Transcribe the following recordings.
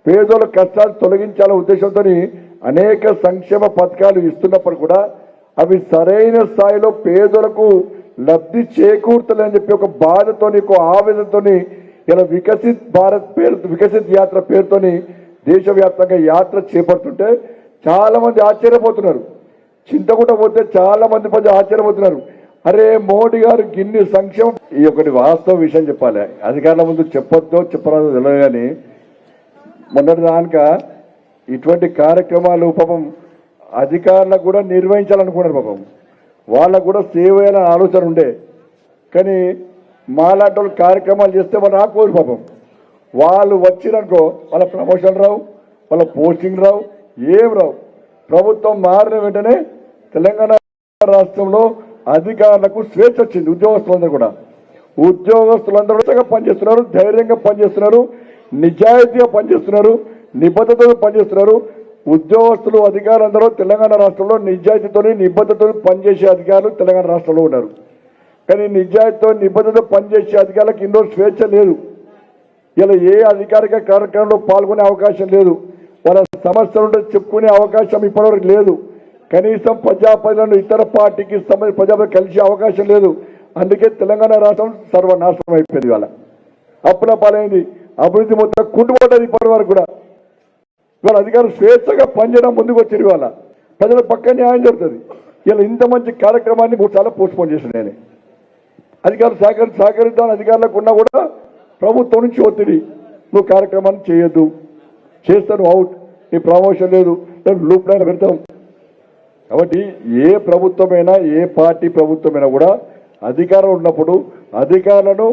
పేదల కష్టాలు తొలగించాలనే ఉద్దేశంతో అనేక సంక్షేమ పథకాలు ఇస్తున్నప్పుడు కూడా అవి సరైన స్థాయిలో పేదలకు లబ్ధి చేకూర్తలేని చెప్పి ఒక బాధతోని ఒక ఆవేదనతోని ఇలా వికసిత్ భారత్ పేరు వికసిత్ యాత్ర పేరుతోని దేశవ్యాప్తంగా యాత్ర చేపడుతుంటే చాలా మంది ఆశ్చర్యపోతున్నారు. చింతకుండా పోతే చాలా మంది ప్రజలు ఆశ్చర్యపోతున్నారు. అరే మోడీ గారు గిన్ని సంక్షేమం. ఈ ఒకటి వాస్తవ విషయం చెప్పాలి, అధికారుల ముందు చెప్పొద్దో చెప్పరాదో తెలియదు. కానీ మొన్నటి దానిక ఇటువంటి కార్యక్రమాలు పాపం అధికారులకు కూడా నిర్వహించాలనుకున్నారు. పాపం వాళ్ళకు కూడా సేవ చేయాలని ఆలోచన ఉండే. కానీ మాలాంటి వాళ్ళు కార్యక్రమాలు చేస్తే వాళ్ళు రాకపోరు. పాపం వాళ్ళు వచ్చిరనుకో వాళ్ళ ప్రమోషన్ రావు, వాళ్ళ పోస్టింగ్ రావు, ఏం రావు. ప్రభుత్వం మారిన వెంటనే తెలంగాణ రాష్ట్రంలో అధికారులకు స్వేచ్ఛ వచ్చింది. ఉద్యోగస్తులందరూ పనిచేస్తున్నారు, ధైర్యంగా పనిచేస్తున్నారు, నిజాయితీగా పనిచేస్తున్నారు, నిబద్ధతతో పనిచేస్తున్నారు. ఉద్యోగస్తులు అధికారులందరూ తెలంగాణ రాష్ట్రంలో నిజాయితీతో నిబద్ధతతో పనిచేసే అధికారులు తెలంగాణ రాష్ట్రంలో ఉన్నారు. కానీ నిజాయితీతో నిబద్ధతతో పనిచేసే అధికారులకు ఇందులో స్వేచ్ఛ లేదు. ఇలా ఏ అధికారిక కార్యక్రమంలో పాల్గొనే అవకాశం లేదు. వాళ్ళ సమస్యలు చెప్పుకునే అవకాశం ఇప్పటివరకు లేదు. కనీసం ప్రజాప్రతినిధులను ఇతర పార్టీకి సంబంధించిన ప్రజాప్రతినిధులు కలిసే అవకాశం లేదు. అందుకే తెలంగాణ రాష్ట్రం సర్వనాశనం అయిపోయింది. వాళ్ళ అప్పుల పాలైంది, అభివృద్ధి మొత్తం కుంటుపడ్డది. ఇప్పటి వరకు కూడా ఇవాళ అధికారులు స్వేచ్ఛగా పనిచేయడం ముందుకు వచ్చేది. వాళ్ళ ప్రజల పక్క న్యాయం జరుగుతుంది. ఇలా ఇంత మంచి కార్యక్రమాన్ని 3 సార్లు పోస్ట్పోన్ చేసిన నేనే. అధికారులు సహకరిద్దామని అధికారులకు ఉన్నా కూడా ప్రభుత్వం నుంచి ఒత్తిడి, నువ్వు కార్యక్రమాన్ని చేయొద్దు, చేస్తాను అవుట్, నీ ప్రమోషన్ లేదు, లూప్ లైన్ పెడతాం. కాబట్టి ఏ ప్రభుత్వమైనా ఏ పార్టీ ప్రభుత్వమైనా కూడా అధికారం ఉన్నప్పుడు అధికారులను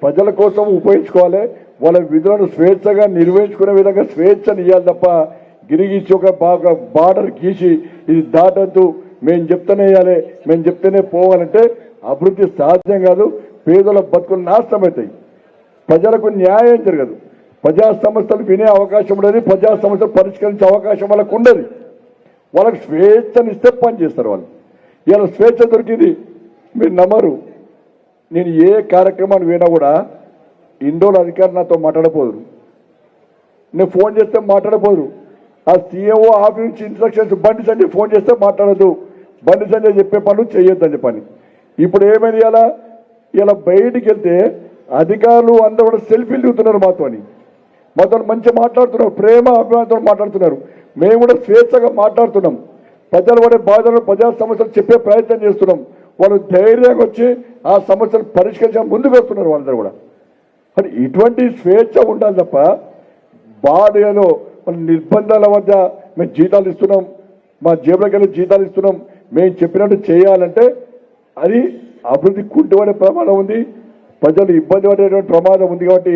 ప్రజల కోసం ఉపయోగించుకోవాలి. వాళ్ళ విధులను స్వేచ్ఛగా నిర్వహించుకునే విధంగా స్వేచ్ఛను ఇవ్వాలి తప్ప గిరిగీసి ఒక బాగా బార్డర్ గీసి ఇది దాటద్దు, మేము చెప్తేనే వేయాలి, మేము చెప్తేనే పోవాలంటే అభివృద్ధి సాధ్యం కాదు. పేదల బతుకులు నాశనం అవుతాయి, ప్రజలకు న్యాయం జరగదు, ప్రజా సమస్యలు వినే అవకాశం ఉండదు, ప్రజా సమస్యలు పరిష్కరించే అవకాశం వాళ్ళకు ఉండదు. వాళ్ళకి స్వేచ్ఛను ఇస్తే పని చేస్తారు వాళ్ళు. ఇలా స్వేచ్ఛ దొరికింది. మీరు నమ్మరు, నేను ఏ కార్యక్రమాన్ని వినా కూడా ఇండోర్ అధికారులు నాతో మాట్లాడపోదురు, నేను ఫోన్ చేస్తే మాట్లాడపోదురు. ఆ సీఎంఓ ఆఫీస్ నుంచి ఇన్స్ట్రక్షన్స్ బండి సంజయ్ ఫోన్ చేస్తే మాట్లాడదు, బండి సంజయ్ చెప్పే పనులు చేయొద్దని చెప్పని. ఇప్పుడు ఏమైంది, ఇలా బయటికి వెళ్తే అధికారులు అందరూ కూడా సెల్ఫీలు దిగుతున్నారు. మాతో మంచిగా మాట్లాడుతున్నారు, ప్రేమ అభిమానంతో మాట్లాడుతున్నారు. మేము కూడా స్వేచ్ఛగా మాట్లాడుతున్నాం. ప్రజలు పడే బాధలు, ప్రజా సమస్యలు చెప్పే ప్రయత్నం చేస్తున్నాం. వాళ్ళు ధైర్యంగా వచ్చి ఆ సమస్యలు పరిష్కరించడం ముందుకు వస్తున్నారు వాళ్ళందరూ కూడా. మరి ఇటువంటి స్వేచ్ఛ ఉండాలి తప్ప బాధలో మన నిర్బంధాల మధ్య మేము జీతాలు ఇస్తున్నాం, మా జేబులోకి వెళ్ళి జీతాలు ఇస్తున్నాం, మేము చెప్పినట్టు చేయాలంటే అది అభివృద్ధి కుంటుపడే ప్రమాదం ఉంది, ప్రజలు ఇబ్బంది పడేటువంటి ప్రమాదం ఉంది. కాబట్టి